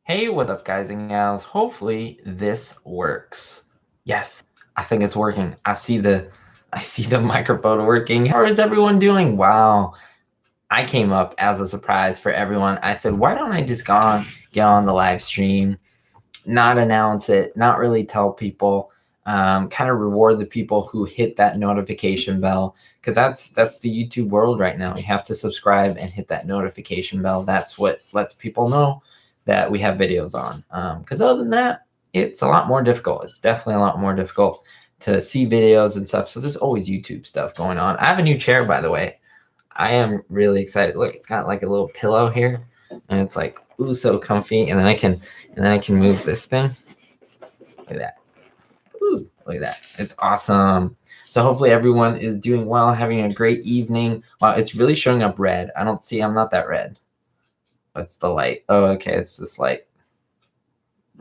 Hey, what up, guys and gals? Hopefully this works. Yes, I think it's working. I see the microphone working. How is everyone doing? Wow. I came up as a surprise for everyone. I said, why don't I just get on the live stream, not announce it, not really tell people, kind of reward the people who hit that notification bell, because that's the YouTube world right now. You have to subscribe and hit that notification bell. That's what lets people know that we have videos on. Because other than that, it's a lot more difficult. It's definitely a lot more difficult to see videos and stuff. So there's always YouTube stuff going on. I have a new chair, by the way. I am really excited. Look, it's got like a little pillow here, and it's like, ooh, so comfy. And then I can move this thing. Look at that. Ooh, look at that. It's awesome. So hopefully everyone is doing well, having a great evening. Wow, it's really showing up red. I'm not that red. That's the light. Oh, okay, it's this light.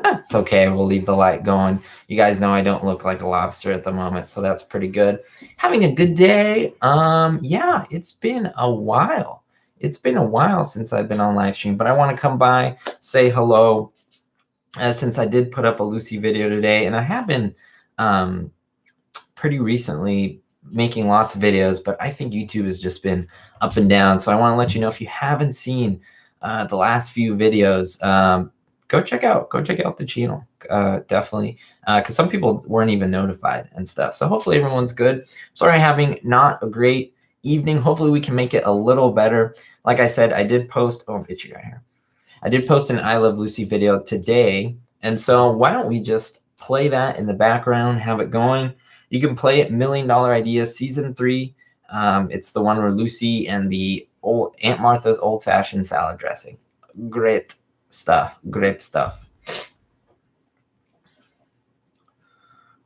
It's okay. We'll leave the light going. You guys know I don't look like a lobster at the moment, so that's pretty good. Having a good day. Yeah, it's been a while. It's been a while since I've been on live stream, but I want to come by, say hello. Since I did put up a Lucy video today, and I have been pretty recently making lots of videos, but I think YouTube has just been up and down. So I want to let you know, if you haven't seen the last few videos, go check out the channel, definitely, because some people weren't even notified and stuff. So hopefully everyone's good. Sorry, having not a great evening. Hopefully we can make it a little better. Like I said, I did post, oh, itchy right here. I did post an I Love Lucy video today. And so why don't we just play that in the background, have it going. You can play it, $1 Million Ideas, season 3. It's the one where Lucy and the old Aunt Martha's old-fashioned salad dressing. Great stuff. Great stuff.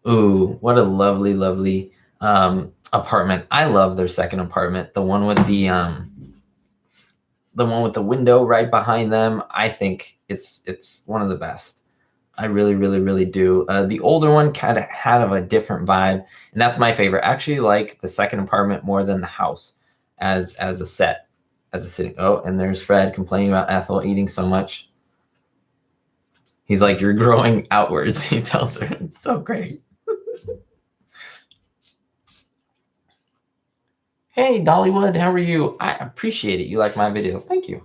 Ooh, what a lovely, lovely apartment. I love their second apartment, the one with the window right behind them. I think it's one of the best. I really, really, really do. The older one kind of had a different vibe, and that's my favorite. I actually like the second apartment more than the house as a set, as a sitting. Oh, and there's Fred complaining about Ethel eating so much. He's like, you're growing outwards, he tells her. It's so great. Hey, Dollywood, how are you? I appreciate it. You like my videos. Thank you.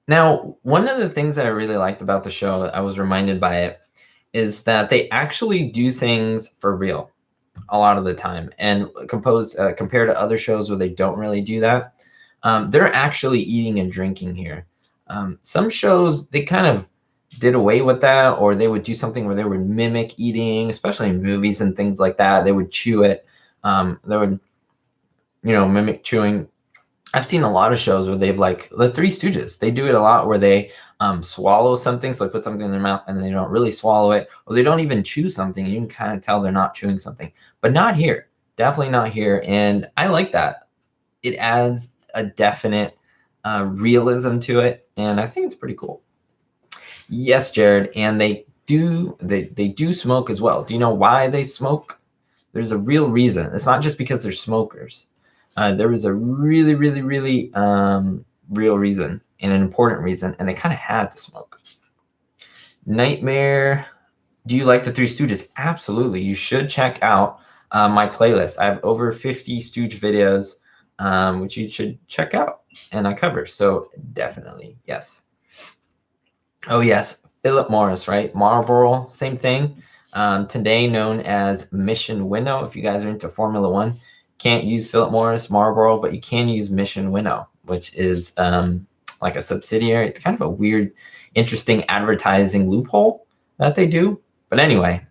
Now, one of the things that I really liked about the show, I was reminded by it, is that they actually do things for real a lot of the time. And compared to other shows where they don't really do that, they're actually eating and drinking here. Some shows, they kind of did away with that, or they would do something where they would mimic eating, especially in movies and things like that. They would chew it. They would, mimic chewing. I've seen a lot of shows where they've, like the Three Stooges, they do it a lot where they swallow something. So they put something in their mouth and they don't really swallow it, or they don't even chew something. You can kind of tell they're not chewing something, but not here. Definitely not here. And I like that. It adds a definite realism to it. And I think it's pretty cool. Yes, Jared. And they do smoke as well. Do you know why they smoke? There's a real reason. It's not just because they're smokers. There was a really, really, really real reason and an important reason, and they kind of had to smoke. Nightmare. Do you like the Three Stooges? Absolutely. You should check out my playlist. I have over 50 Stooge videos, which you should check out, and I cover. So definitely, yes. Oh, yes. Philip Morris, right? Marlboro, same thing. Today known as Mission Winnow. If you guys are into Formula One, can't use Philip Morris Marlboro, but you can use Mission Winnow, which is like a subsidiary. It's kind of a weird, interesting advertising loophole that they do. But anyway,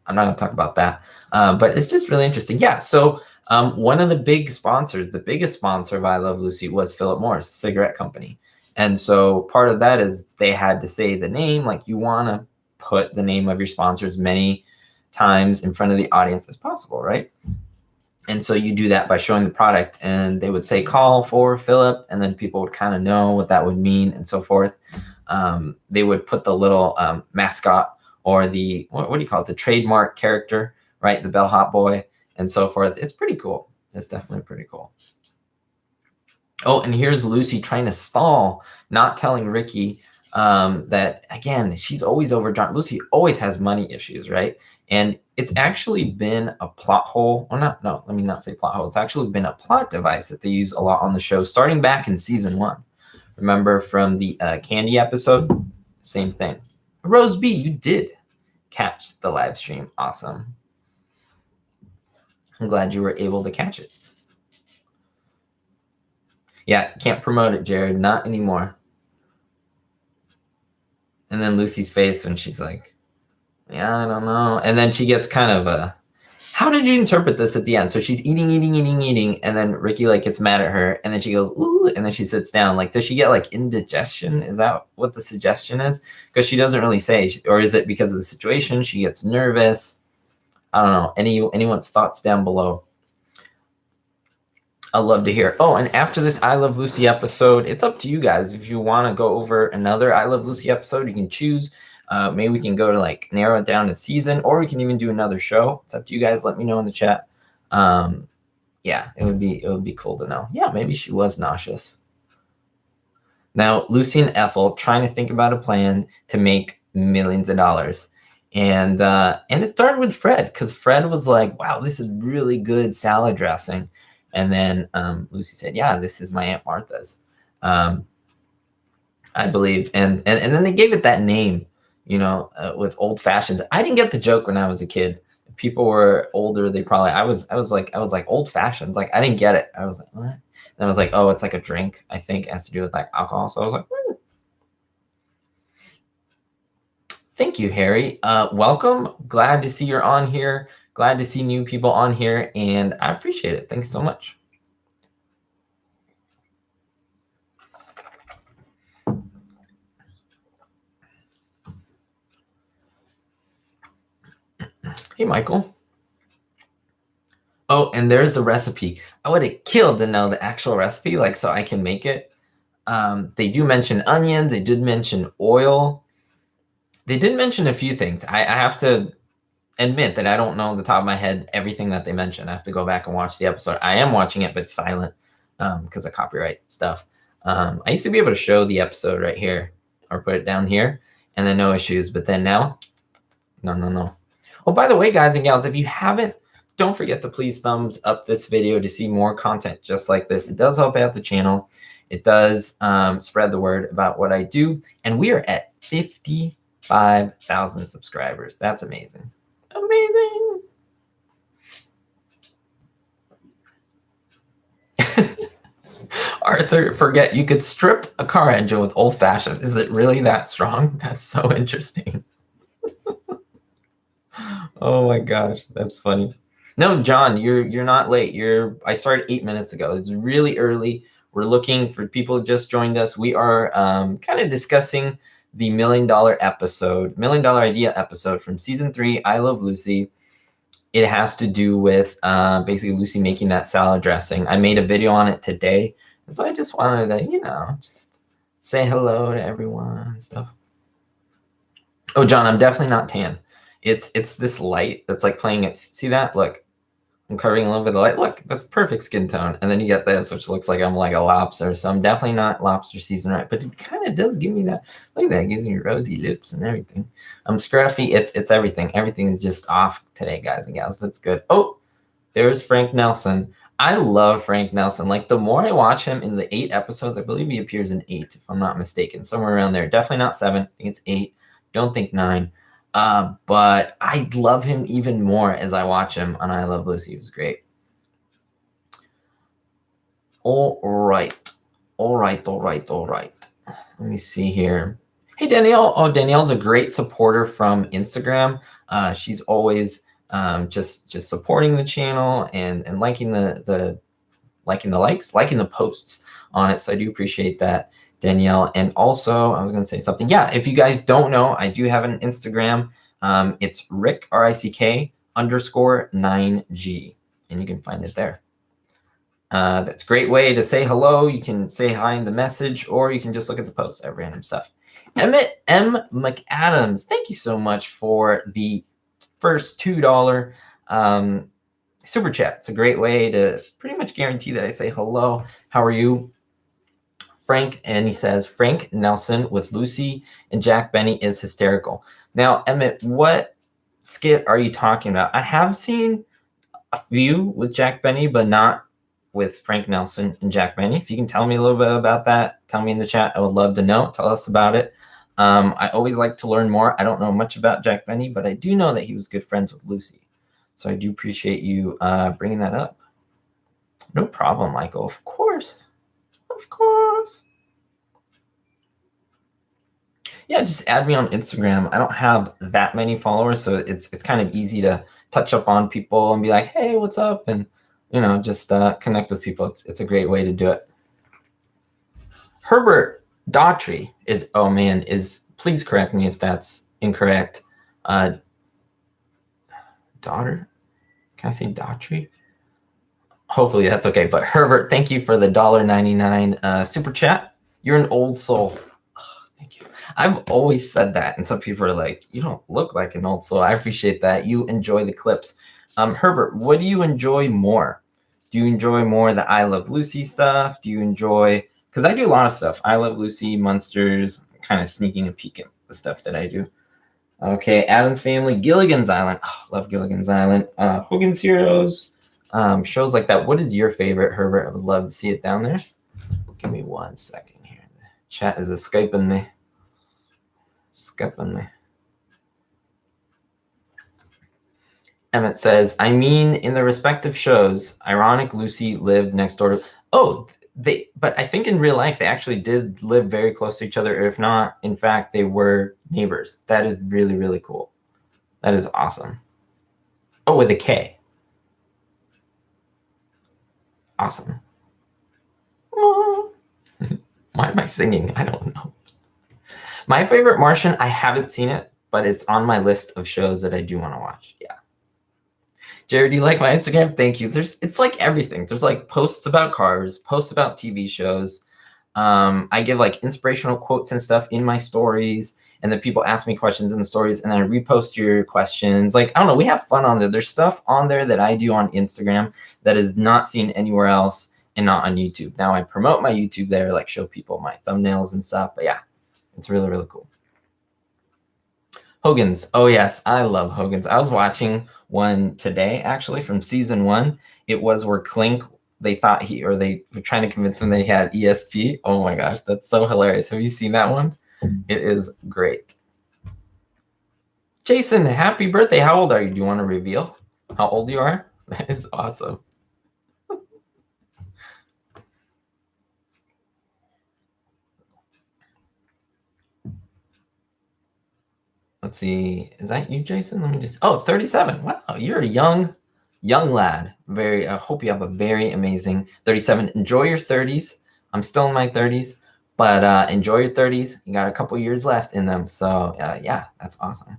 I'm not going to talk about that. But it's just really interesting. Yeah. So one of the big sponsors, the biggest sponsor of I Love Lucy, was Philip Morris, a cigarette company. And so part of that is they had to say the name. Like, you want to put the name of your sponsor as many times in front of the audience as possible, right? And so you do that by showing the product, and they would say, call for Philip, and then people would kind of know what that would mean and so forth. They would put the little mascot, or the, what do you call it? The trademark character, right? The bellhop boy and so forth. It's pretty cool. It's definitely pretty cool. Oh, and here's Lucy trying to stall, not telling Ricky that, again, she's always overdrawn. Lucy always has money issues, right? And it's actually been a plot hole. Or not, no, let me not say plot hole. It's actually been a plot device that they use a lot on the show, starting back in season 1. Remember from the candy episode? Same thing. Rose B, you did catch the live stream. Awesome. I'm glad you were able to catch it. Yeah, can't promote it, Jared. Not anymore. And then Lucy's face when she's like, yeah, I don't know. And then she gets kind of a, how did you interpret this at the end? So she's eating. And then Ricky like gets mad at her. And then she goes, ooh, and then she sits down. Like, does she get like indigestion? Is that what the suggestion is? Because she doesn't really say, or is it because of the situation? She gets nervous. I don't know. Anyone's thoughts down below? I'd love to hear. Oh, and after this I Love Lucy episode, it's up to you guys. If you want to go over another I Love Lucy episode, you can choose. Maybe we can go to like narrow it down to season, or we can even do another show. It's up to you guys. Let me know in the chat. Yeah, it would be cool to know. Yeah, maybe she was nauseous. Now, Lucy and Ethel trying to think about a plan to make millions of dollars. And it started with Fred, because Fred was like, wow, this is really good salad dressing. And then Lucy said, yeah, this is my Aunt Martha's, I believe. And then they gave it that name, with old fashions. I didn't get the joke when I was a kid. People were older. They probably, I was like old fashions. Like, I didn't get it. I was like, what? And I was like, oh, it's like a drink. I think it has to do with like alcohol. So I was like, Thank you, Harry. Welcome. Glad to see you're on here. Glad to see new people on here, and I appreciate it. Thanks so much. Hey, Michael. Oh, and there's the recipe. I would have killed to know the actual recipe, like, so I can make it. They do mention onions. They did mention oil. They did mention a few things. I have to admit that I don't know off the top of my head everything that they mentioned. I have to go back and watch the episode. I am watching it, but silent because of copyright stuff. I used to be able to show the episode right here or put it down here and then no issues. But then now, no. Oh, by the way, guys and gals, if you haven't, don't forget to please thumbs up this video to see more content just like this. It does help out the channel. It does spread the word about what I do. And we are at 55,000 subscribers. That's amazing. Amazing. Arthur, forget you could strip a car engine with old fashioned. Is it really that strong? That's so interesting. Oh my gosh, that's funny. No, John, you're not late. I started 8 minutes ago. It's really early. We're looking for people who just joined us. We are kind of discussing the $1 Million Idea episode from season 3, I Love Lucy. It has to do with basically Lucy making that salad dressing. I made a video on it today. And so I just wanted to, just say hello to everyone and stuff. Oh, John, I'm definitely not tan. It's this light that's like playing it. See that? Look, I'm covering a little bit of the light. Look, that's perfect skin tone. And then you get this, which looks like I'm like a lobster. So I'm definitely not lobster season right. But it kind of does give me that. Look at that. It gives me rosy lips and everything. I'm scruffy. It's everything. Everything is just off today, guys and gals. That's good. Oh, there's Frank Nelson. I love Frank Nelson. Like, the more I watch him in the 8 episodes, I believe he appears in 8, if I'm not mistaken. Somewhere around there. Definitely not 7. I think it's 8. Don't think 9. But I love him even more as I watch him on I Love Lucy. He was great. All right. Let me see here. Hey, Danielle. Oh, Danielle's a great supporter from Instagram. She's always just supporting the channel and liking the posts on it. So I do appreciate that, Danielle. And also, I was going to say something. Yeah, if you guys don't know, I do have an Instagram. It's Rick, RICK _9G, and you can find it there. That's a great way to say hello. You can say hi in the message, or you can just look at the post. I have random stuff. Emmett M. McAdams, thank you so much for the first $2 super chat. It's a great way to pretty much guarantee that I say hello. How are you? Frank, and he says, Frank Nelson with Lucy and Jack Benny is hysterical. Now, Emmett, what skit are you talking about? I have seen a few with Jack Benny, but not with Frank Nelson and Jack Benny. If you can tell me a little bit about that, tell me in the chat. I would love to know. Tell us about it. I always like to learn more. I don't know much about Jack Benny, but I do know that he was good friends with Lucy. So I do appreciate you bringing that up. No problem, Michael. Of course. Of course. Yeah, just add me on Instagram. I don't have that many followers, so it's kind of easy to touch up on people and be like, hey, what's up? And, you know, just connect with people. It's a great way to do it. Herbert Daughtry is, oh man, please correct me if that's incorrect. Daughter? Can I say Daughtry? Hopefully that's okay. But Herbert, thank you for the $1.99 super chat. You're an old soul. Oh, thank you. I've always said that, and some people are like, you don't look like an old soul. I appreciate that. You enjoy the clips. Herbert, what do you enjoy more? Do you enjoy more the I Love Lucy stuff? Do you enjoy, because I do a lot of stuff. I Love Lucy, Munsters, kind of sneaking a peek at the stuff that I do. Okay, Addams Family, Gilligan's Island. Oh, love Gilligan's Island. Hogan's Heroes. Shows like that. What is your favorite, Herbert? I would love to see it down there. Give me 1 second here. The chat is escaping me. Emmett says, I mean, in the respective shows, ironic Lucy lived next door to... Oh, but I think in real life, they actually did live very close to each other. Or if not, in fact, they were neighbors. That is really, really cool. That is awesome. Oh, with a K. Awesome. Why am I singing? I don't know. My favorite Martian, I haven't seen it, but it's on my list of shows that I do want to watch. Yeah. Jared, do you like my Instagram? Thank you. It's like everything. There's like posts about cars, posts about TV shows. I give like inspirational quotes and stuff in my stories, and then people ask me questions in the stories, and then I repost your questions. Like, I don't know, we have fun on there. There's stuff on there that I do on Instagram that is not seen anywhere else and not on YouTube. Now I promote my YouTube there, like show people my thumbnails and stuff. But yeah, it's really, really cool. Hogan's. Oh yes, I love Hogan's. I was watching one today actually from season 1. It was where Clink, they were trying to convince him that he had ESP. Oh my gosh, that's so hilarious. Have you seen that one? It is great. Jason, happy birthday. How old are you? Do you want to reveal how old you are? That is awesome. Let's see. Is that you, Jason? Let me just... Oh, 37. Wow, you're a young lad. I hope you have a very amazing 37. Enjoy your 30s. I'm still in my 30s, but enjoy your 30s. You got a couple years left in them. So yeah, that's awesome.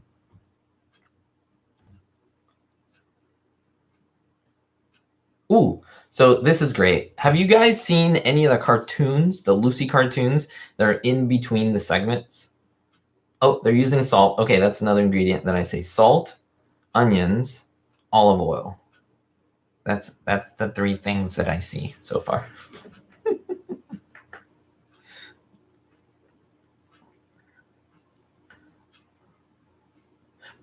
Ooh, so this is great. Have you guys seen any of the cartoons, the Lucy cartoons that are in between the segments? Oh, they're using salt. Okay, that's another ingredient that I say. Salt, onions, olive oil. That's the 3 things that I see so far.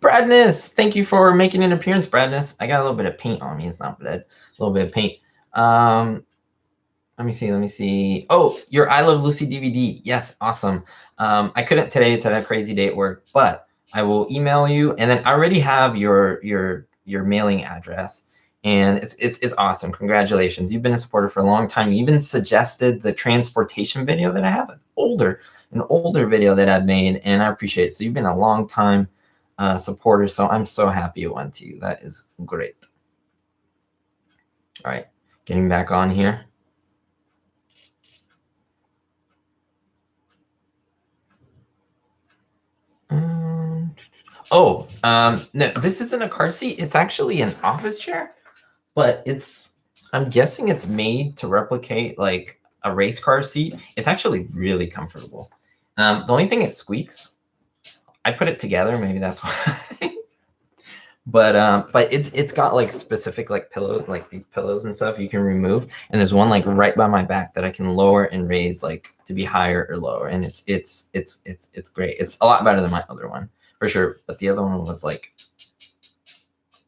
Bradness, thank you for making an appearance, Bradness. I got a little bit of paint on me. It's not bad. A little bit of paint. Let me see. Oh, your I Love Lucy DVD. Yes, awesome. I couldn't today. It's a crazy day at work, but I will email you. And then I already have your mailing address, and it's awesome. Congratulations. You've been a supporter for a long time. You even suggested the transportation video that I have, an older video that I've made, and I appreciate it. So you've been a long time supporter. So I'm so happy it went to you. That is great. All right, getting back on here. No, this isn't a car seat. It's actually an office chair, but I'm guessing it's made to replicate like a race car seat. It's actually really comfortable. The only thing, it squeaks. I put it together. Maybe that's why. But it's got like specific like pillows, like these pillows and stuff you can remove, and there's one like right by my back that I can lower and raise like to be higher or lower, and it's great. It's a lot better than my other one for sure, but the other one was like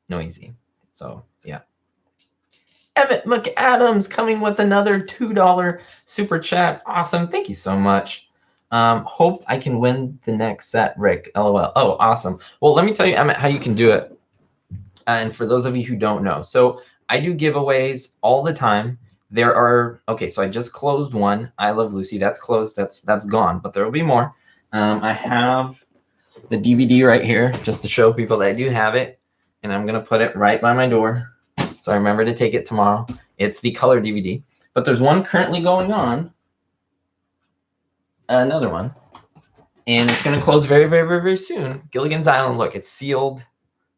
noisy. So yeah. Emmett McAdams coming with another $2 super chat. Awesome. Thank you so much. Hope I can win the next set, Rick. LOL. Oh, awesome. Well, let me tell you, Emmett, how you can do it. And for those of you who don't know, so I do giveaways all the time. There are, okay, so I just closed one. I Love Lucy. That's closed. That's gone, but there will be more. I have the DVD right here just to show people that I do have it. And I'm going to put it right by my door. So I remember to take it tomorrow. It's the color DVD. But there's one currently going on. Another one. And it's going to close very, very, very, very soon. Gilligan's Island. Look, it's sealed.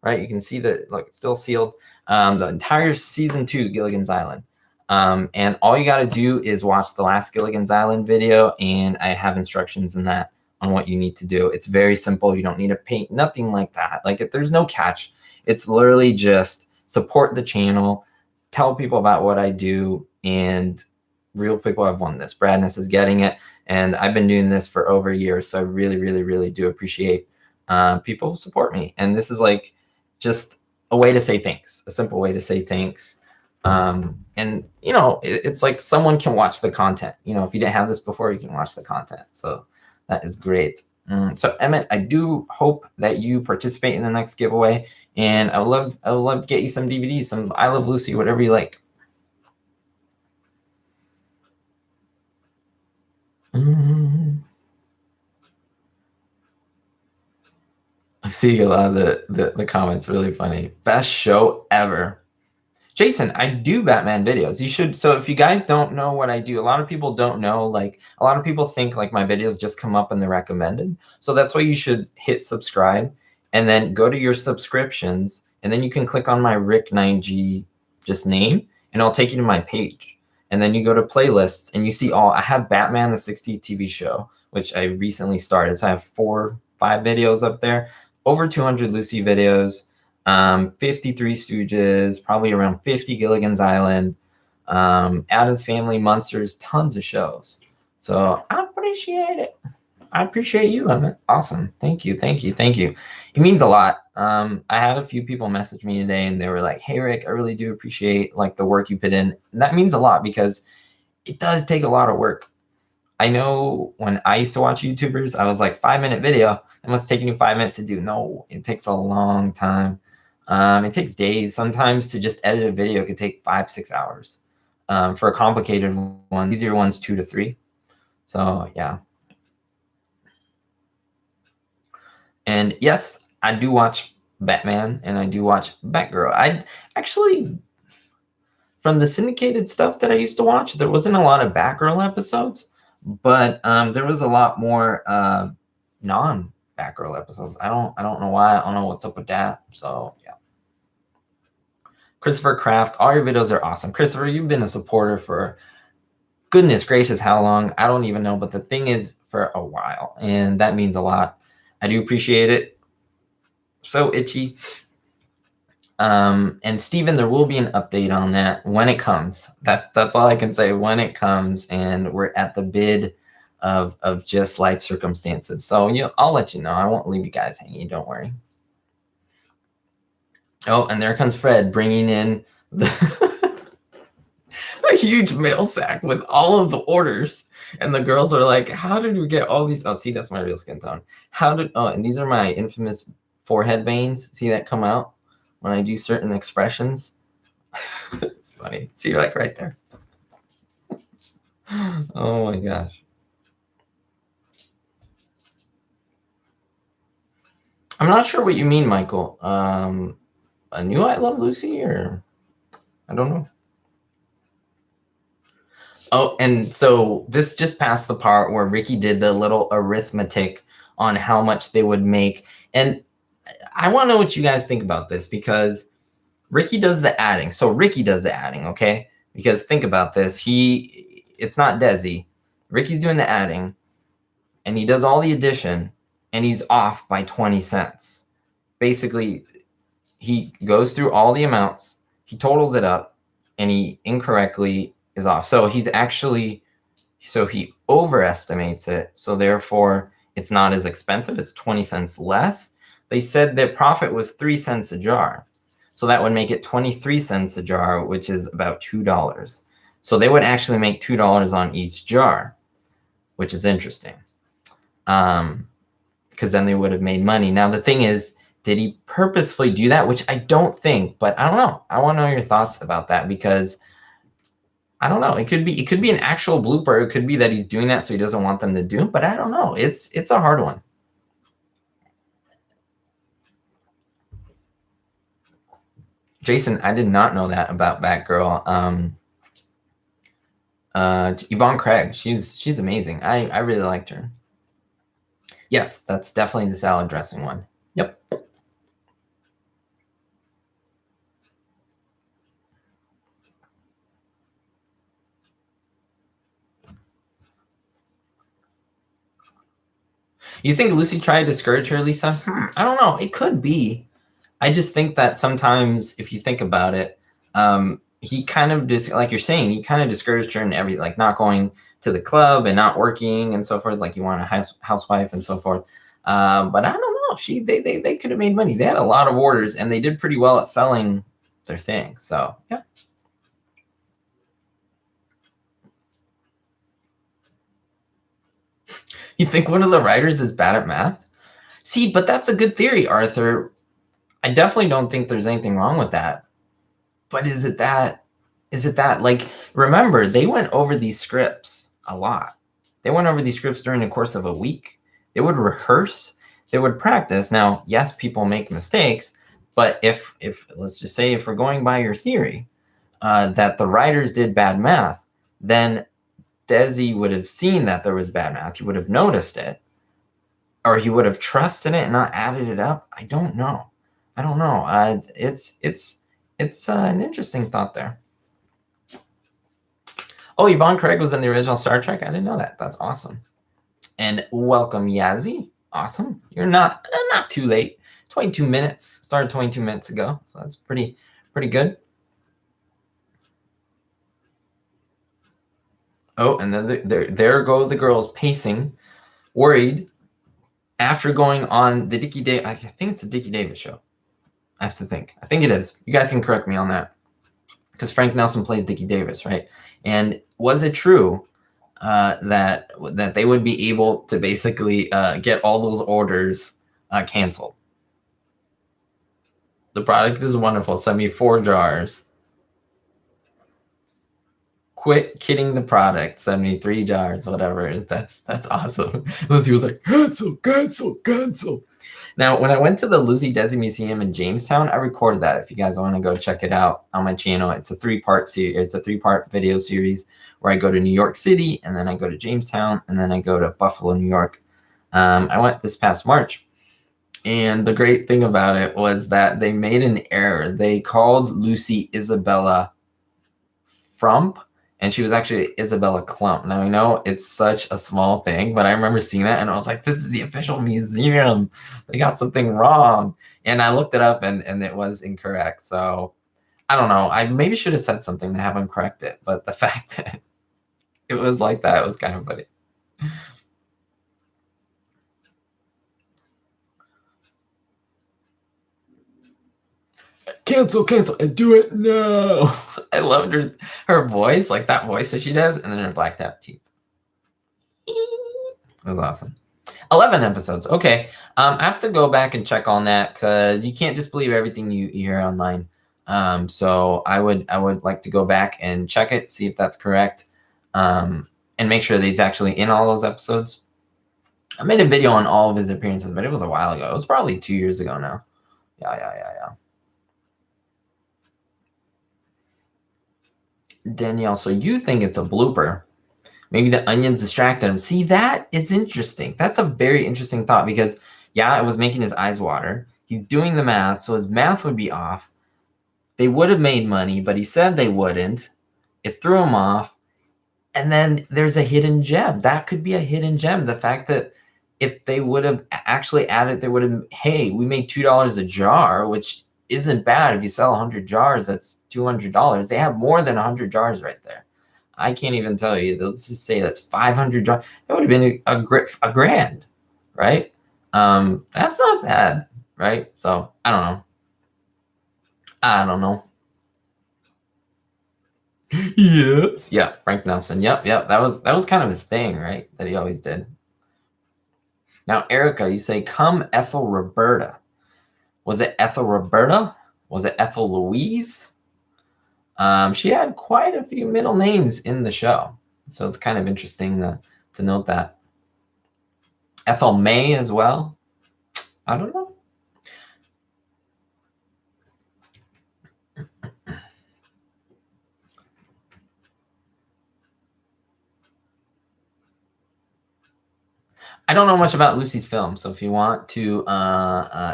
Right? You can see that, look, it's still sealed. The entire season 2, Gilligan's Island. And all you got to do is watch the last Gilligan's Island video. And I have instructions in that on what you need to do. It's very simple. You don't need to paint, nothing like that. Like, there's no catch. It's literally just support the channel, tell people about what I do, and real people have won this. Bradness is getting it, and I've been doing this for over a year, so I really, really, really do appreciate people who support me. And this is like just a way to say thanks, a simple way to say thanks. And you know, it's like someone can watch the content. You know, if you didn't have this before, you can watch the content. So that is great. So Emmett, I do hope that you participate in the next giveaway, and I would love to get you some DVDs, some I Love Lucy, whatever you like. I see a lot of the comments. Really funny. Best show ever. Jason, I do Batman videos. You should. So if you guys don't know what I do, a lot of people don't know. Like, a lot of people think like my videos just come up in the recommended. So that's why you should hit subscribe and then go to your subscriptions. And then you can click on my Rick 9G just name, and it'll take you to my page. And then you go to playlists and you see all, I have Batman the 60s TV show, which I recently started. So I have 4-5 videos up there, over 200 Lucy videos. 53 Stooges, probably around 50 Gilligan's Island, Addams Family, Monsters, tons of shows. So I appreciate it. I appreciate you. I'm awesome. Thank you. Thank you. Thank you. It means a lot. I had a few people message me today and they were like, hey, Rick, I really do appreciate like the work you put in. And that means a lot because it does take a lot of work. I know when I used to watch YouTubers, I was like 5-minute video. It must have taken you 5 minutes to do. No, it takes a long time. It takes days. Sometimes to just edit a video could take 5-6 hours. For a complicated one, easier ones 2 to 3. So yeah. And yes, I do watch Batman and I do watch Batgirl. I actually, from the syndicated stuff that I used to watch, there wasn't a lot of Batgirl episodes, but there was a lot more non-Batgirl episodes. I don't know why. I don't know what's up with that. So yeah. Christopher Kraft, all your videos are awesome. Christopher, you've been a supporter for goodness gracious how long? I don't even know, but the thing is for a while, and that means a lot. I do appreciate it. So itchy. And Steven, there will be an update on that when it comes. That's all I can say, when it comes, and we're at the bid of just life circumstances. So I'll let you know. I won't leave you guys hanging. Don't worry. Oh, and there comes Fred bringing in a huge mail sack with all of the orders. And the girls are like, how did we get all these? Oh, see, that's my real skin tone. And these are my infamous forehead veins. See that come out when I do certain expressions? It's funny. See, like right there. Oh my gosh. I'm not sure what you mean, Michael. A new I Love Lucy, or I don't know. Oh, and so this just passed the part where Ricky did the little arithmetic on how much they would make. And I want to know what you guys think about this, because Ricky does the adding. So Ricky does the adding, okay? Because think about this. It's not Desi. Ricky's doing the adding, and he does all the addition, and he's off by 20 cents. Basically, he goes through all the amounts, he totals it up, and he incorrectly is off. So he overestimates it. So therefore, it's not as expensive. It's 20 cents less. They said their profit was 3 cents a jar. So that would make it 23 cents a jar, which is about $2. So they would actually make $2 on each jar, which is interesting. Because then they would have made money. Now, the thing is, did he purposefully do that? Which I don't think, but I don't know. I want to know your thoughts about that, because I don't know. It could be an actual blooper. It could be that he's doing that so he doesn't want them to do it, but I don't know. It's a hard one. Jason, I did not know that about Batgirl. Yvonne Craig, she's amazing. I really liked her. Yes, that's definitely the salad dressing one. Yep. You think Lucy tried to discourage her, Lisa? I don't know. It could be. I just think that sometimes, if you think about it, he kind of just, like you're saying, he kind of discouraged her in like not going to the club and not working and so forth. Like you want a housewife and so forth. But I don't know. They could have made money. They had a lot of orders and they did pretty well at selling their thing. So yeah. You think one of the writers is bad at math? See, but that's a good theory, Arthur. I definitely don't think there's anything wrong with that. But is it that, like, remember, they went over these scripts a lot. They went over these scripts during the course of a week. They would rehearse, they would practice. Now, yes, people make mistakes, but if let's just say, if we're going by your theory, that the writers did bad math, then Desi would have seen that there was bad math. He would have noticed it, or he would have trusted it and not added it up. I don't know. It's an interesting thought there. Oh, Yvonne Craig was in the original Star Trek. I didn't know that. That's awesome. And welcome, Yazzie. Awesome. You're not too late. 22 minutes. Started 22 minutes ago, so that's pretty good. Oh, and then there go the girls pacing, worried, after going on the Dickie Davis. I think it's the Dickie Davis show. I have to think. I think it is. You guys can correct me on that, because Frank Nelson plays Dickie Davis, right? And was it true that they would be able to basically get all those orders canceled? The product is wonderful. Send me 4 jars. Quit kidding the product. 73 jars, whatever. That's awesome. Lucy was like, cancel. Now, when I went to the Lucy Desi Museum in Jamestown, I recorded that. If you guys want to go check it out on my channel, it's a 3-part series. It's a 3-part video series where I go to New York City, and then I go to Jamestown, and then I go to Buffalo, New York. I went this past March, and the great thing about it was that they made an error. They called Lucy Isabella Frump, and she was actually Isabella Clump. Now, I know it's such a small thing, but I remember seeing that, and I was like, this is the official museum. They got something wrong. And I looked it up, and it was incorrect. So, I don't know. I maybe should have said something to have them correct it, but the fact that it was like that was kind of funny. Cancel, and do it now. I loved her voice, like that voice that she does, and then her blacked out teeth. It was awesome. 11 episodes. Okay. I have to go back and check on that, because you can't just believe everything you hear online. So I would like to go back and check it, see if that's correct, and make sure that he's actually in all those episodes. I made a video on all of his appearances, but it was a while ago. It was probably 2 years ago now. Yeah. Danielle, so you think it's a blooper? Maybe the onions distracted him. See, that is interesting. That's a very interesting thought, because yeah, it was making his eyes water. He's doing the math, so his math would be off. They would have made money, but he said they wouldn't. It threw him off. And then there's a hidden gem. That could be a hidden gem. The fact that if they would have actually added, they would have, hey, we made $2 a jar, which isn't bad. If you sell 100 jars, that's $200. They have more than 100 jars right there. I can't even tell you. Let's just say that's 500 jars. That would have been a grand, right? That's not bad, right? So I don't know. Yes. Yeah, Frank Nelson. Yep. That was kind of his thing, right? That he always did. Now, Erica, you say, come Ethel Roberta. Was it Ethel Roberta? Was it Ethel Louise? She had quite a few middle names in the show. So it's kind of interesting to note that. Ethel May as well. I don't know. I don't know much about Lucy's film, so if you want to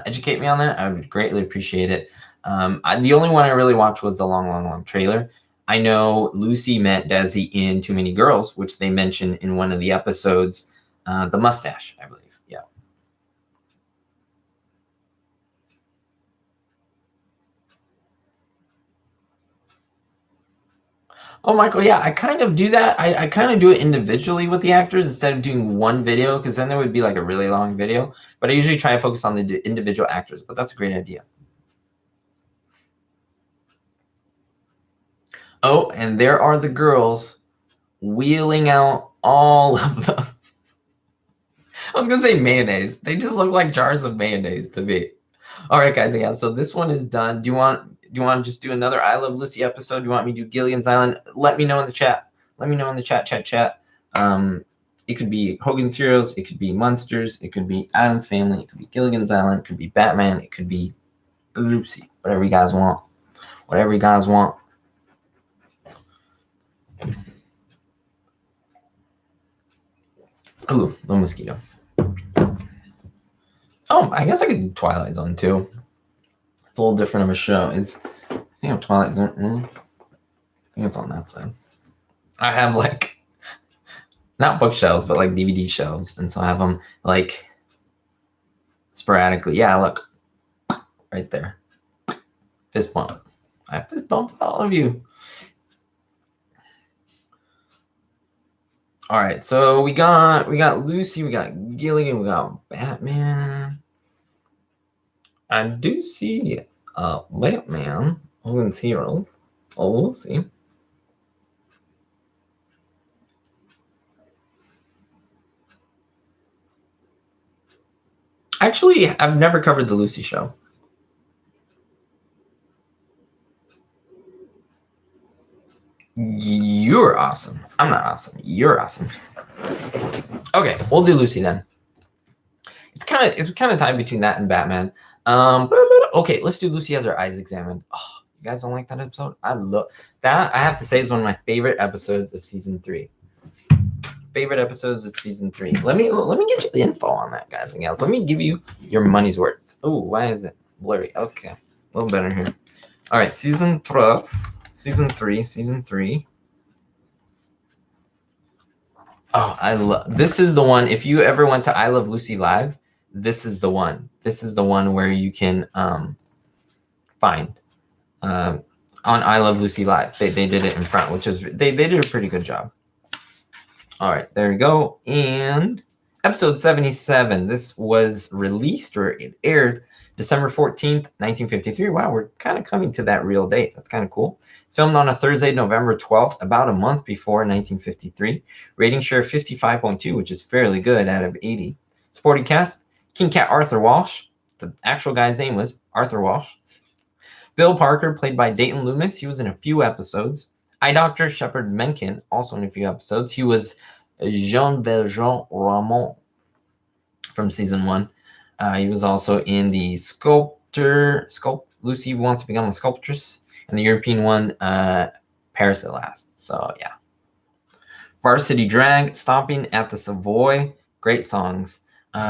educate me on that, I would greatly appreciate it. The only one I really watched was the long trailer. I know Lucy met Desi in Too Many Girls, which they mentioned in one of the episodes, the mustache, I believe. Yeah. Oh, Michael, yeah, I kind of do that. I kind of do it individually with the actors instead of doing one video, because then there would be like a really long video. But I usually try to focus on the individual actors, but that's a great idea. Oh, and there are the girls wheeling out all of them. I was going to say mayonnaise. They just look like jars of mayonnaise to me. All right, guys. Yeah, so this one is done. Do you want to just do another I Love Lucy episode? Do you want me to do Gilligan's Island? Let me know in the chat. Let me know in the chat. It could be Hogan's Heroes. It could be Monsters. It could be Addams Family. It could be Gilligan's Island. It could be Batman. It could be Lucy. Whatever you guys want. Whatever you guys want. Ooh, no mosquito. Oh, I guess I could do Twilight Zone too. It's a little different of a show. I think Twilight Zone. I think it's on that side. I have like not bookshelves, but like DVD shelves, and so I have them like sporadically. Yeah, look right there. Fist bump. I fist bump all of you. All right, so we got Lucy, we got Gilligan, we got Batman. I do see Batman, Hogan's Heroes. Oh, we'll see. Actually, I've never covered the Lucy show. You're awesome. I'm not awesome. You're awesome. Okay, we'll do Lucy then. It's kind of tied between that and Batman. Okay, let's do Lucy Has Her Eyes Examined. Oh, you guys don't like that episode? I love that. I have to say, is one of my favorite episodes of season 3. Favorite episodes of season 3. Let me get you the info on that, guys and gals. Let me give you your money's worth. Oh, why is it blurry? Okay, a little better here. All right, season 3. Oh, I love this. Is the one. If you ever went to I Love Lucy Live, this is the one. This is the one where you can find on I Love Lucy Live. They did it in front, which is they did a pretty good job. All right, there we go. And episode 77. This was released, or it aired, December 14th, 1953. Wow, we're kind of coming to that real date. That's kind of cool. Filmed on a Thursday, November 12th, about a month before 1953. Rating share 55.2, which is fairly good out of 80. Supporting cast, King Cat Arthur Walsh. The actual guy's name was Arthur Walsh. Bill Parker, played by Dayton Loomis. He was in a few episodes. Eye Doctor Shepard Mencken, also in a few episodes. He was Jean Valjean Ramon from season 1. He was also in the Lucy Wants to Become a Sculptress, and the European one, Paris at Last. So yeah. Varsity Drag, Stomping at the Savoy, great songs.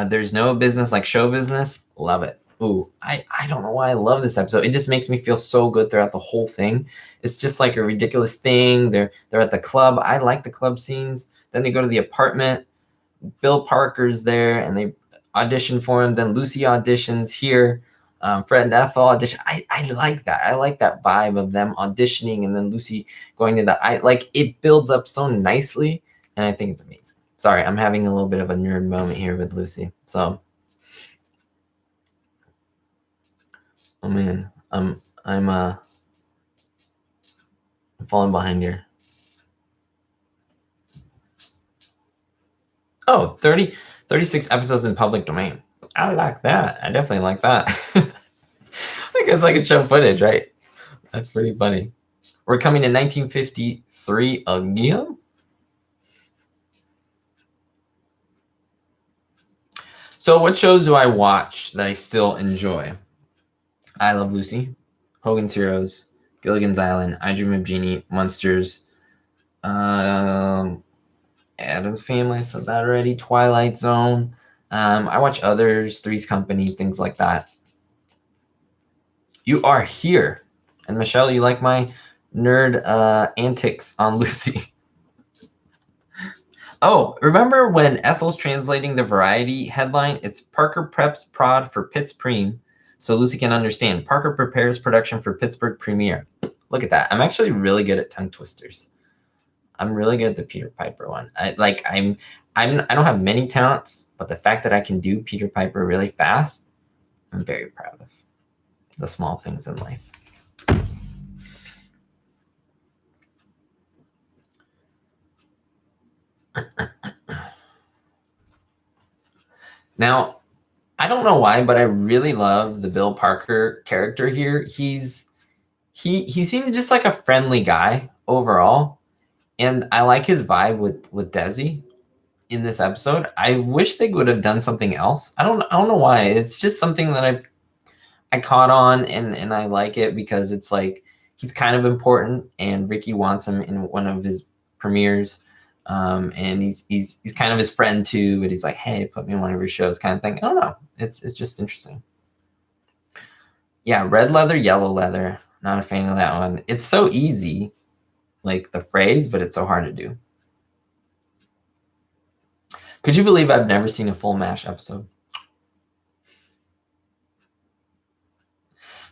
There's No Business Like Show Business, love it. Ooh, I don't know why I love this episode. It just makes me feel so good throughout the whole thing. It's just like a ridiculous thing. They're at the club. I like the club scenes. Then they go to the apartment. Bill Parker's there, and they audition for him. Then Lucy auditions here. Fred and Ethel audition. I like that. I like that vibe of them auditioning and then Lucy going to it builds up so nicely, and I think it's amazing. Sorry, I'm having a little bit of a nerd moment here with Lucy. So, oh man, I'm falling behind here. Oh, 36 episodes in public domain. I like that. I definitely like that. I guess I could show footage, right? That's pretty funny. We're coming to 1953 again. So what shows do I watch that I still enjoy? I Love Lucy, Hogan's Heroes, Gilligan's Island, I Dream of Jeannie, Monsters, Addams Family, I said that already, Twilight Zone. I watch others, Three's Company, things like that. You are here. And Michelle, you like my nerd antics on Lucy. Oh, remember when Ethel's translating the Variety headline? It's Parker preps prod for Pitts Preem, so Lucy can understand. Parker prepares production for Pittsburgh premiere. Look at that. I'm actually really good at tongue twisters. I'm really good at the Peter Piper one. I don't have many talents, but the fact that I can do Peter Piper really fast, I'm very proud of. The small things in life. Now, I don't know why, but I really love the Bill Parker character here. He seems just like a friendly guy overall, and I like his vibe with Desi in this episode. I wish they would have done something else. I don't know why. It's just something that I caught on, and I like it because it's like he's kind of important, and Ricky wants him in one of his premieres. And he's kind of his friend too, but he's like, hey, put me in one of your shows, kind of thing. I don't know. It's just interesting. Yeah, red leather, yellow leather. Not a fan of that one. It's so easy, like the phrase, but it's so hard to do. Could you believe I've never seen a full MASH episode?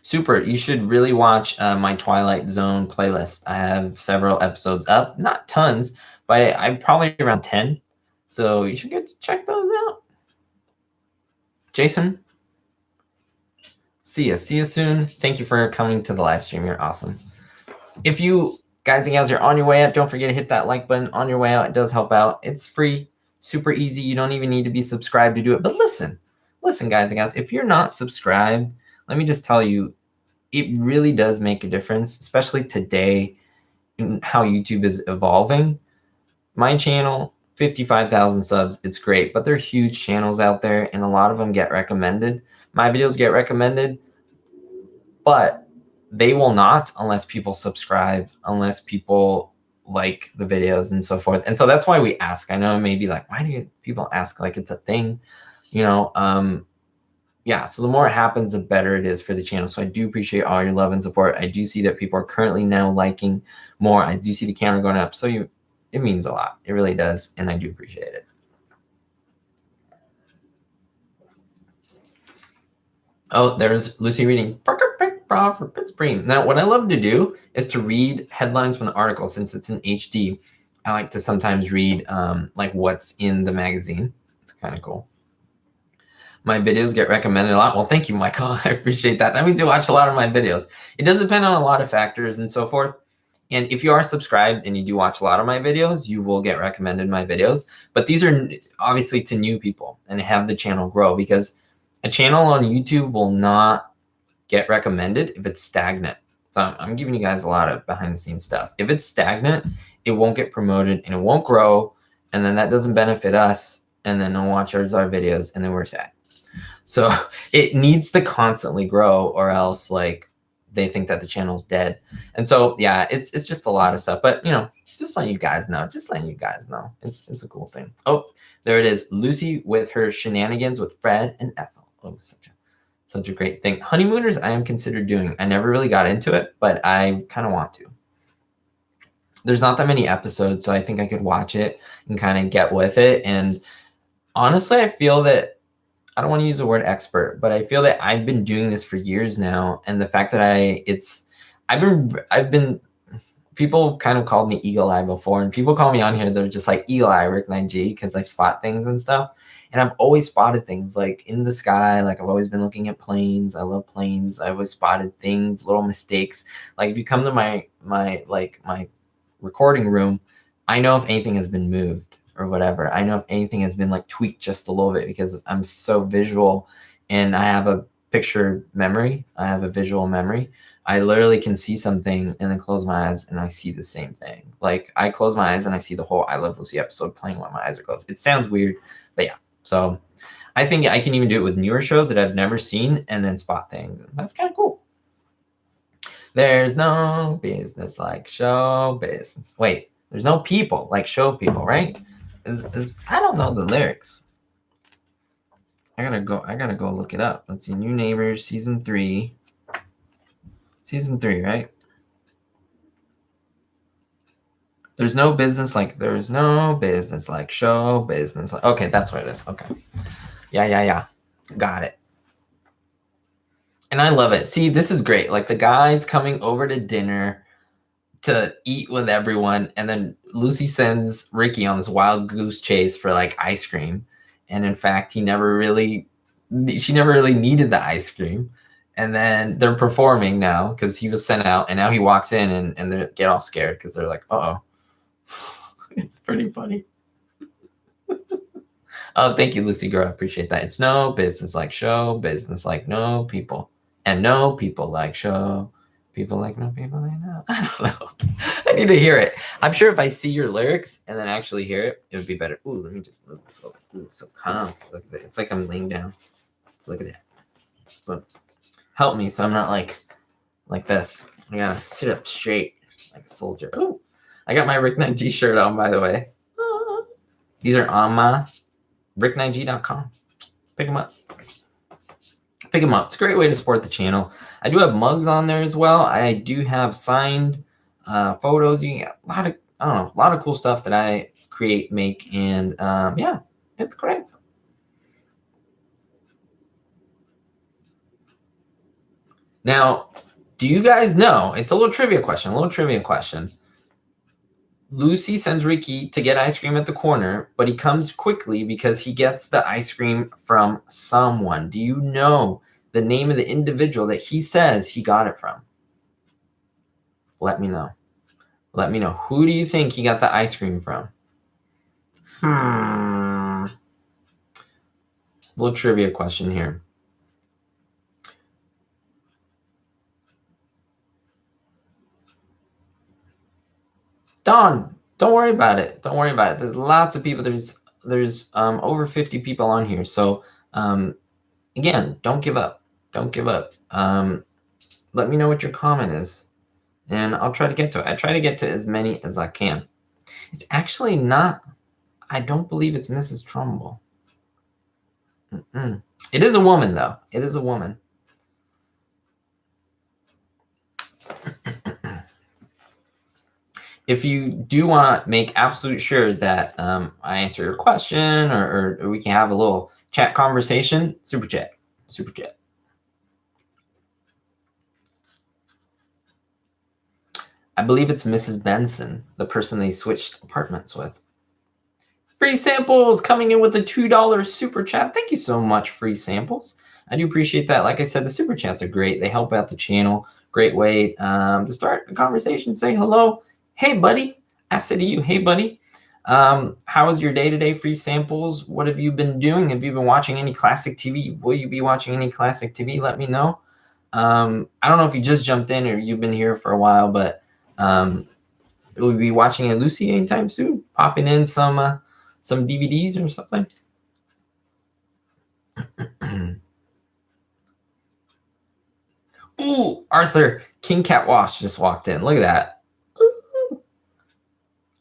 Super. You should really watch my Twilight Zone playlist. I have several episodes up, not tons, but I'm probably around 10. So you should get to check those out. Jason, see you soon. Thank you for coming to the live stream. You're awesome. If you guys and gals are on your way out, don't forget to hit that like button on your way out. It does help out. It's free, super easy. You don't even need to be subscribed to do it. But listen, guys and gals, if you're not subscribed, let me just tell you, it really does make a difference, especially today in how YouTube is evolving. My channel, 55,000 subs, it's great, but there are huge channels out there, and a lot of them get recommended. My videos get recommended, but they will not unless people subscribe, unless people like the videos and so forth. And so that's why we ask. I know it may be like, why do people ask like it's a thing? You know, yeah, so the more it happens, the better it is for the channel. So I do appreciate all your love and support. I do see that people are currently now liking more. I do see the counter going up. So it means a lot. It really does. And I do appreciate it. Oh, there's Lucy reading Parker pick bra for Pittsburgh. Now, what I love to do is to read headlines from the article. Since it's in HD, I like to sometimes read like what's in the magazine. It's kind of cool. My videos get recommended a lot. Well, thank you, Michael. I appreciate that. That means you watch a lot of my videos. It does depend on a lot of factors and so forth. And if you are subscribed and you do watch a lot of my videos, you will get recommended my videos. But these are obviously to new people and have the channel grow, because a channel on YouTube will not get recommended if it's stagnant. So I'm giving you guys a lot of behind the scenes stuff. If it's stagnant, it won't get promoted and it won't grow. And then that doesn't benefit us. And then no one watches our videos and then we're sad. So it needs to constantly grow, or else like they think that the channel's dead. And so, yeah, it's just a lot of stuff. But, you know, just letting you guys know. It's a cool thing. Oh, there it is. Lucy with her shenanigans with Fred and Ethel. Oh, such a great thing. Honeymooners, I am considered doing. I never really got into it, but I kind of want to. There's not that many episodes, so I think I could watch it and kind of get with it. And honestly, I feel that I don't want to use the word expert, but I feel that I've been doing this for years now, and the fact that I've been people have kind of called me Eagle Eye before, and people call me on here, they're just like Eagle Eye Rick 9G because I spot things and stuff. And I've always spotted things like in the sky. Like I've always been looking at planes. I love planes. I've always spotted things, little mistakes. Like if you come to my recording room, I know if anything has been moved or whatever. I know if anything has been like tweaked just a little bit because I'm so visual and I have a picture memory. I have a visual memory. I literally can see something and then close my eyes and I see the same thing. Like I close my eyes and I see the whole I Love Lucy episode playing while my eyes are closed. It sounds weird, but yeah. So I think I can even do it with newer shows that I've never seen and then spot things. That's kind of cool. There's no business like show business. Wait, there's no people like show people, right? I don't know the lyrics. I gotta go look it up. Let's see. New Neighbors season 3. Season 3, right? There's no business like show business. Okay, that's what it is. Okay. Yeah. Got it. And I love it. See, this is great. Like the guy's coming over to dinner to eat with everyone, and then Lucy sends Ricky on this wild goose chase for like ice cream. And in fact, she never really needed the ice cream. And then they're performing now because he was sent out, and now he walks in and they get all scared because they're like, uh-oh. It's pretty funny. Oh, thank you, Lucy girl. I appreciate that. It's no business like show, business like no people. And no people like show, people like no people like no. I don't know. I need to hear it. I'm sure if I see your lyrics and then actually hear it, it would be better. Ooh, let me just move this over. Ooh, it's so calm. Look at that. It's like I'm laying down. Look at that. But help me so I'm not like this. I gotta sit up straight like a soldier. Oh, I got my Rick 9G shirt on, by the way. These are on my rick9g.com. Pick them up. It's a great way to support the channel. I do have mugs on there as well. I do have signed photos. You get a lot of cool stuff that I create, make, and yeah, it's great. Now, do you guys know? It's a little trivia question. Lucy sends Ricky to get ice cream at the corner, but he comes quickly because he gets the ice cream from someone. Do you know the name of the individual that he says he got it from? Let me know. Who do you think he got the ice cream from? Little trivia question here. Don, don't worry about it. There's lots of people. There's over 50 people on here. So again, don't give up. Let me know what your comment is, and I'll try to get to it. I try to get to as many as I can. It's actually not. I don't believe it's Mrs. Trumbull. It is a woman, though. It is a woman. If you do want to make absolute sure that I answer your question or we can have a little chat conversation, super chat. I believe it's Mrs. Benson, the person they switched apartments with. Free Samples coming in with a $2 super chat. Thank you so much, Free Samples. I do appreciate that. Like I said, the super chats are great. They help out the channel. Great way to start a conversation. Say hello. Hey, buddy. I said to you, hey, buddy. How was your day today, Free Samples? What have you been doing? Have you been watching any classic TV? Will you be watching any classic TV? Let me know. I don't know if you just jumped in or you've been here for a while, but will you be watching a Lucy anytime soon? Popping in some DVDs or something? Ooh, Arthur, King Cat Wash just walked in. Look at that. Ooh.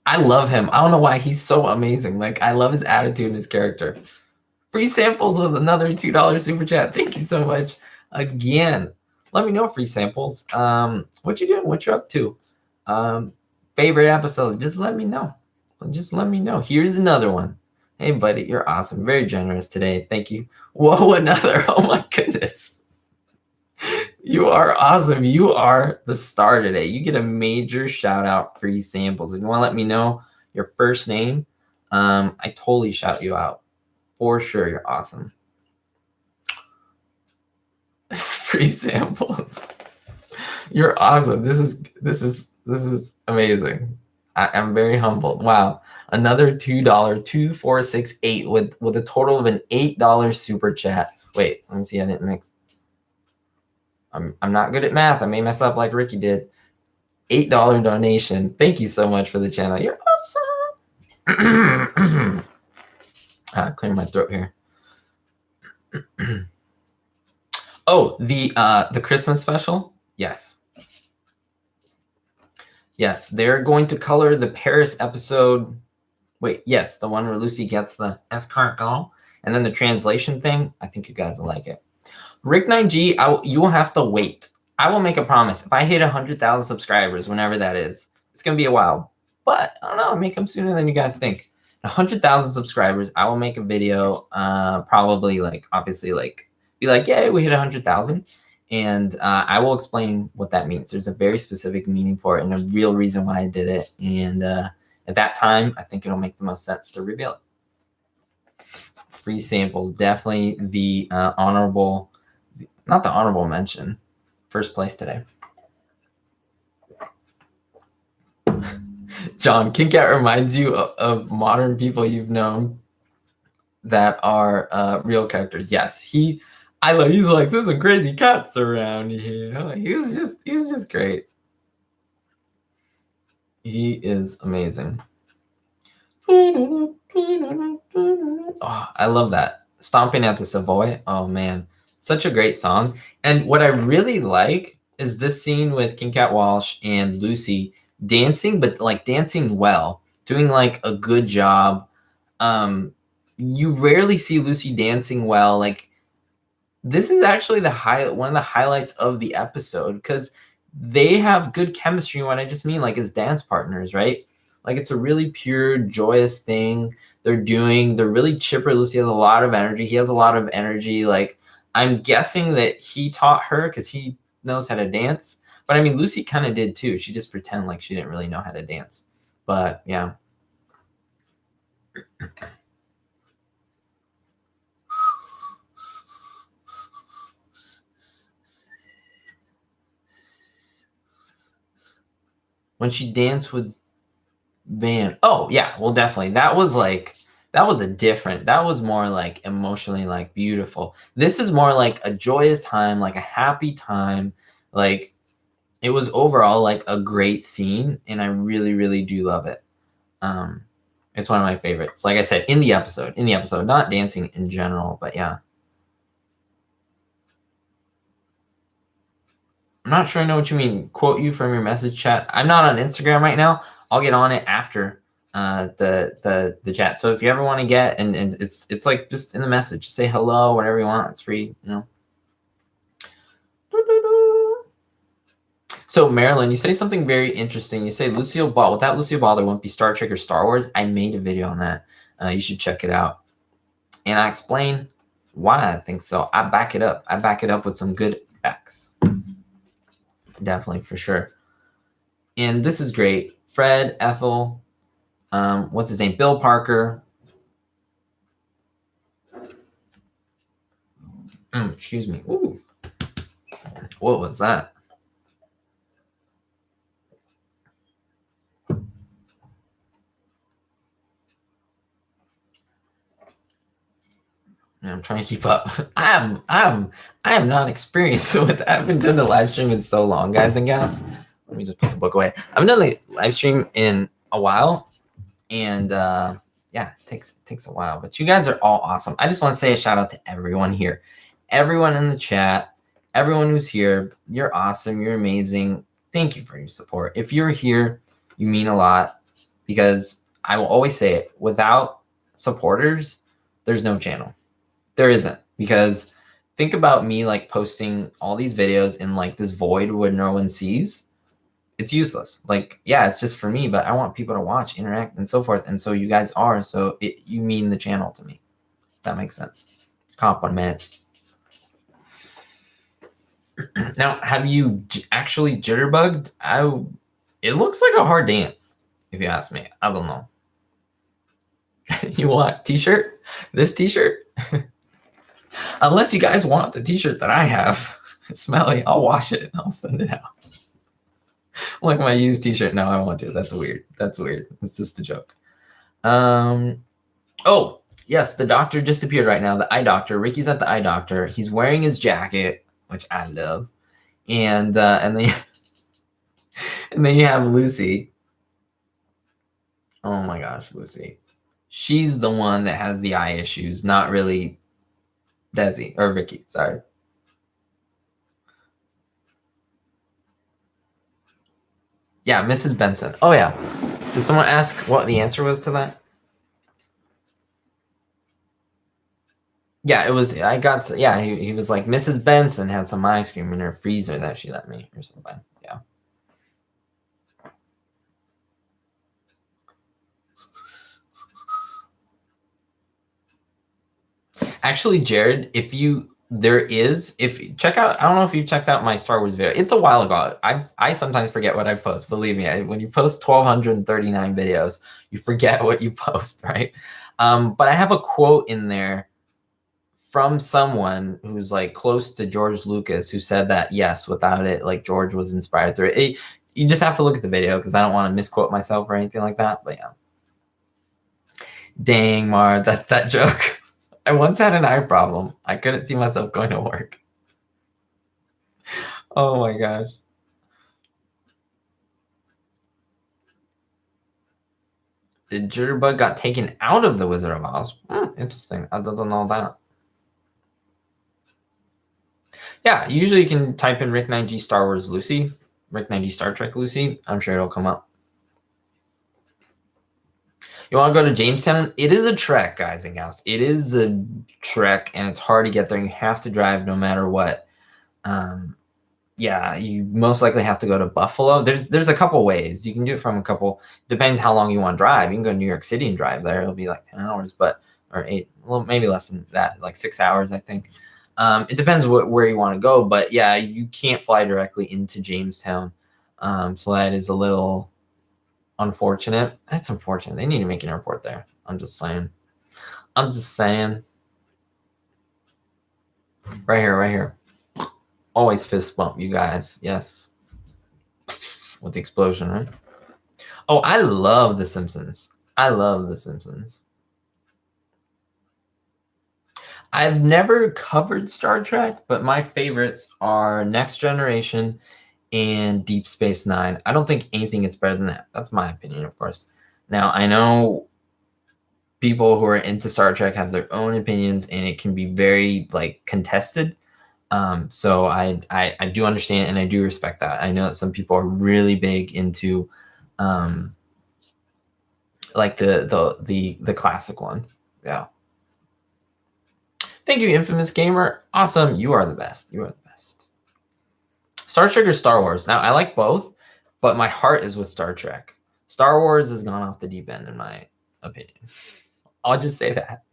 I love him. I don't know why he's so amazing. Like, I love his attitude and his character. Free Samples with another $2 super chat. Thank you so much. Again, let me know, Free Samples. What you doing? What you're up to? Favorite episodes? Just let me know. Here's another one. Hey, buddy, you're awesome. Very generous today. Thank you. Whoa, another. Oh, my goodness. You are awesome. You are the star today. You get a major shout out, free samples. If you want to let me know your first name, I totally shout you out. For sure, you're awesome. Free samples. You're awesome. This is amazing. I'm very humbled. Wow. Another $2, 2468 with a total of an $8 super chat. Wait, let me see. I didn't mix. I'm not good at math. I may mess up like Ricky did. $8 donation. Thank you so much for the channel. You're awesome. Clear my throat here. Oh, the Christmas special? Yes. Yes, they're going to color the Paris episode. Wait, yes, the one where Lucy gets the escargot, and then the translation thing. I think you guys will like it. Rick9G, you will have to wait. I will make a promise. If I hit 100,000 subscribers, whenever that is, it's going to be a while. But I don't know. It may come sooner than you guys think. 100,000 subscribers, I will make a video, probably obviously be like, yay, we hit 100,000. And I will explain what that means. There's a very specific meaning for it and a real reason why I did it. And at that time, I think it'll make the most sense to reveal it. Free samples, definitely the honorable, not the honorable mention, first place today. John, King Cat reminds you of modern people you've known that are real characters. Yes, he's like, there's some crazy cats around here. He was just great. He is amazing. Oh, I love that. Stomping at the Savoy. Oh man, such a great song. And what I really like is this scene with King Cat Walsh and Lucy dancing, but dancing well, doing a good job. You rarely see Lucy dancing well. This is actually one of the highlights of the episode because they have good chemistry. What I just mean, as dance partners, right? It's a really pure, joyous thing they're doing. They're really chipper. Lucy has a lot of energy. He has a lot of energy. I'm guessing that he taught her because he knows how to dance. But I mean, Lucy kind of did too. She just pretended like she didn't really know how to dance. But yeah. When she danced with Van. Oh yeah, well definitely. That was that was more emotionally beautiful. This is more a joyous time, a happy time. It was overall a great scene, and I really, really do love it. It's one of my favorites. Like I said, in the episode, not dancing in general, but yeah. I'm not sure I know what you mean. Quote you from your message chat. I'm not on Instagram right now. I'll get on it after the chat. So if you ever want to get and it's just in the message, just say hello, whatever you want. It's free, you know. So Marilyn, you say something very interesting. You say Lucille Ball. Without Lucille Ball, there won't be Star Trek or Star Wars. I made a video on that. You should check it out. And I explain why I think so. I back it up. I back it up with some good facts. Definitely, for sure. And this is great. Fred, Ethel, what's his name? Bill Parker. Excuse me. Ooh. What was that? I'm trying to keep up. I am not experienced with I haven't done the live stream in so long, guys and gals. Let me just put the book away. I haven't done a live stream in a while, and yeah, it takes a while. But you guys are all awesome. I just want to say a shout out to everyone here, everyone in the chat, everyone who's here. You're awesome. You're amazing. Thank you for your support. If you're here, you mean a lot, because I will always say it. Without supporters, there's no channel. There isn't, because think about me posting all these videos in this void where no one sees. it's useless. Like, yeah, it's just for me, but I want people to watch, interact, and so forth. And so you guys are, so you mean the channel to me. If that makes sense. Compliment. Now, have you actually jitterbugged? It looks like a hard dance, if you ask me. I don't know. You want t-shirt? This t-shirt? Unless you guys want the t-shirt that I have. It's smelly. I'll wash it. I'll send it out. Like my used t-shirt. No, I won't do it. That's weird. That's weird. It's just a joke. Oh, yes, the doctor just appeared right now. The eye doctor. Ricky's at the eye doctor. He's wearing his jacket, which I love. And then and then you have Lucy. Oh my gosh, Lucy. She's the one that has the eye issues, not really Desi or Ricky. Sorry. Yeah, Mrs. Benson. Oh yeah. Did someone ask what the answer was to that? Yeah, it was. I got. Yeah, he was like, Mrs. Benson had some ice cream in her freezer that she let me or something. Yeah. Actually, Jared, if check out, I don't know if you've checked out my Star Wars video. It's a while ago. I sometimes forget what I post. Believe me, when you post 1,239 videos, you forget what you post, right? But I have a quote in there from someone who's like close to George Lucas, who said that yes, without it, like George was inspired through it. You just have to look at the video because I don't want to misquote myself or anything like that. But yeah. Dang, Mar, that joke. I once had an eye problem. I couldn't see myself going to work. Oh my gosh. The jitterbug got taken out of the Wizard of Oz. Interesting. I don't know that. Yeah, usually you can type in Rick 9G Star Wars Lucy, Rick 9G Star Trek Lucy. I'm sure it'll come up. You want to go to Jamestown? It is a trek, guys and gals. It is a trek, and it's hard to get there. You have to drive no matter what. Yeah, you most likely have to go to Buffalo. There's a couple ways. You can do it from a couple. Depends how long you want to drive. You can go to New York City and drive there. It'll be like 10 hours, or 8. Well, maybe less than that, like 6 hours, I think. It depends where you want to go, but yeah, you can't fly directly into Jamestown. So that is a little unfortunate. That's unfortunate. They need to make an airport there. I'm just saying. Right here. Always fist bump, you guys. Yes. With the explosion, right? Oh, I love The Simpsons. I've never covered Star Trek, but my favorites are Next Generation and Deep Space Nine. I don't think anything gets better than that. That's my opinion, of course. Now, I know people who are into Star Trek have their own opinions, and it can be very like contested. So I do understand, and I do respect that. I know that some people are really big into like the classic one. Yeah. Thank you, Infamous Gamer. Awesome. You are the best. Star Trek or Star Wars? Now, I like both, but my heart is with Star Trek. Star Wars has gone off the deep end, in my opinion. I'll just say that.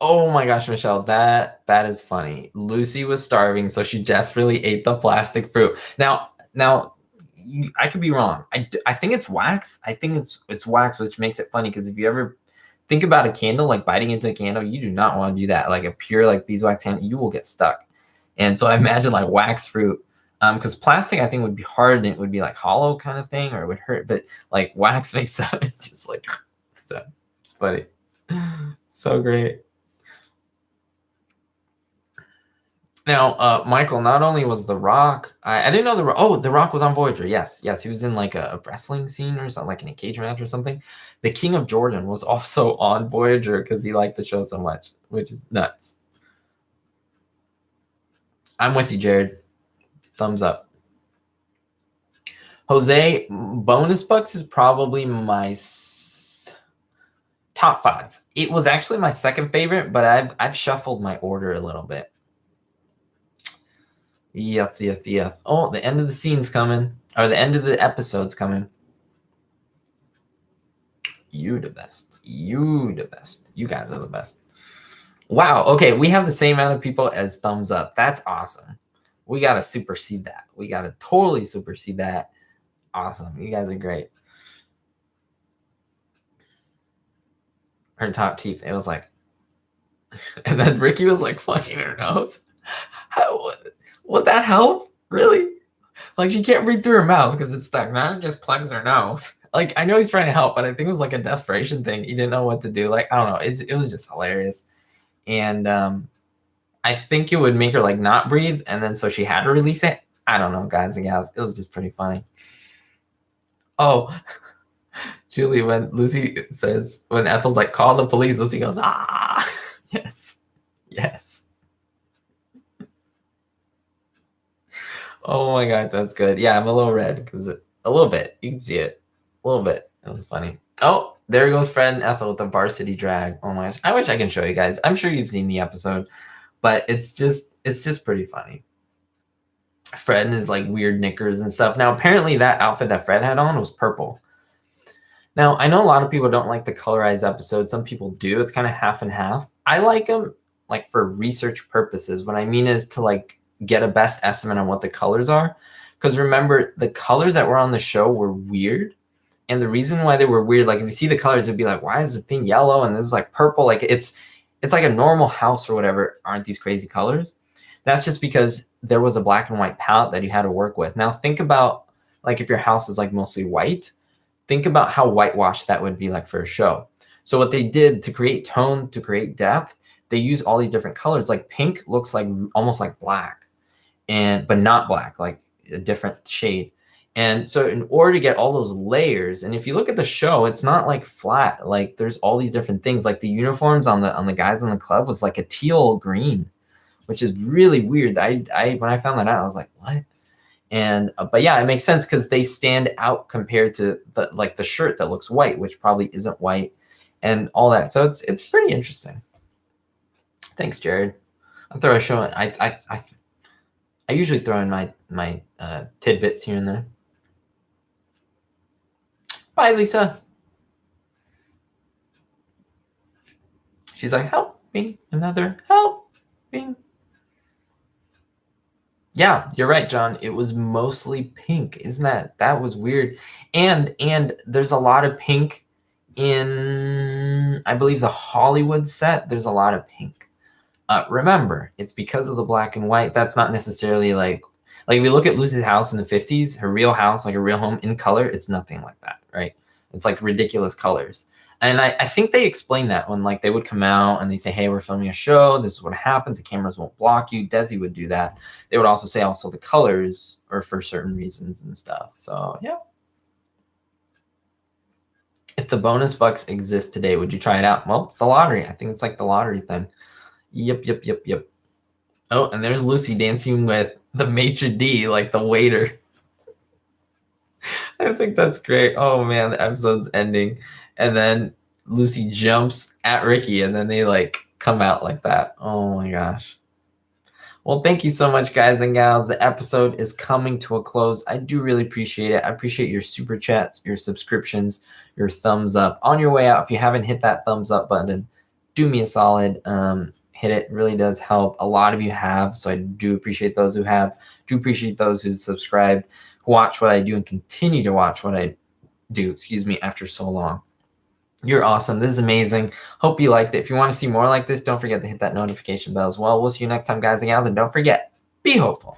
Oh my gosh, Michelle, that is funny. Lucy was starving, so she desperately ate the plastic fruit. Now, I could be wrong. I think it's wax. I think it's wax, which makes it funny because if you ever think about a candle, like biting into a candle, you do not want to do that. Like a pure like beeswax candle, you will get stuck. And so I imagine like wax fruit, because plastic I think would be hard and it would be like hollow kind of thing, or it would hurt. But like wax makes it's just like so it's funny, so great. Now, Michael, not only was The Rock, I didn't know The Rock was on Voyager. Yes, he was in like a wrestling scene or something, like in a cage match or something. The King of Jordan was also on Voyager because he liked the show so much, which is nuts. I'm with you, Jared. Thumbs up. Jose, Bonus Bucks is probably my top 5. It was actually my second favorite, but I've shuffled my order a little bit. Yes. Oh, the end of the scene's coming. Or the end of the episode's coming. You the best. You the best. You guys are the best. Wow. Okay, we have the same amount of people as thumbs up. That's awesome. We got to supersede that. We got to totally supersede that. Awesome. You guys are great. Her top teeth. It was like, and then Ricky was like fucking her nose. How would that help? Really? Like she can't breathe through her mouth because it's stuck. Now it just plugs her nose. Like I know he's trying to help, but I think it was like a desperation thing. He didn't know what to do. Like I don't know. It was just hilarious, and I think it would make her like not breathe, and then so she had to release it. I don't know, guys and gals. It was just pretty funny. Oh, Julie, when Lucy says when Ethel's like call the police, Lucy goes ah yes. Oh my god, that's good. Yeah, I'm a little red because a little bit. You can see it. A little bit. It was funny. Oh, there goes Fred and Ethel with the varsity drag. Oh my gosh. I wish I can show you guys. I'm sure you've seen the episode, but it's just pretty funny. Fred and his like weird knickers and stuff. Now, apparently that outfit that Fred had on was purple. Now, I know a lot of people don't like the colorized episodes. Some people do. It's kind of half and half. I like them like for research purposes. What I mean is to like get a best estimate on what the colors are. Because remember, the colors that were on the show were weird. And the reason why they were weird, like if you see the colors, it'd be like, why is the thing yellow and this is like purple? Like it's like a normal house or whatever. Aren't these crazy colors? That's just because there was a black and white palette that you had to work with. Now think about like if your house is like mostly white, think about how whitewashed that would be like for a show. So what they did to create tone, to create depth, they use all these different colors. Like pink looks like almost like black, but not black, like a different shade. And so in order to get all those layers, and if you look at the show, it's not like flat. Like there's all these different things. Like the uniforms on the guys in the club was like a teal green, which is really weird. I when I found that out, I was like, what? And but yeah, it makes sense because they stand out compared to the shirt that looks white, which probably isn't white, and all that. So it's pretty interesting. Thanks, Jared. I throw a show. I usually throw in my tidbits here and there. Bye, Lisa. She's like, helping, another helping. Yeah, you're right, John. It was mostly pink. Isn't that was weird? And there's a lot of pink in, I believe, the Hollywood set. There's a lot of pink. Remember, it's because of the black and white. That's not necessarily like if you look at Lucy's house in the 50s, her real house, like a real home in color, it's nothing like that, right? It's like ridiculous colors. And I think they explained that when like they would come out and they say, hey, we're filming a show. This is what happens. The cameras won't block you. Desi would do that. They would also say also the colors are for certain reasons and stuff. So, yeah. If the bonus bucks exist today, would you try it out? Well, it's the lottery. I think it's like the lottery thing. Yep. Oh, and there's Lucy dancing with the maitre d', like the waiter. I think that's great. Oh man, the episode's ending, and then Lucy jumps at Ricky, and then they like come out like that. Oh my gosh. Well, thank you so much, guys and gals. The episode is coming to a close. I do really appreciate it. I appreciate your super chats, your subscriptions, your thumbs up. On your way out, if you haven't hit that thumbs up button, do me a solid. Hit it. Really does help. A lot of you have, so I do appreciate those who have. Do appreciate those who subscribed, who watch what I do and continue to watch what I do, after so long. You're awesome. This is amazing. Hope you liked it. If you want to see more like this, don't forget to hit that notification bell as well. We'll see you next time, guys and gals. And don't forget, be hopeful.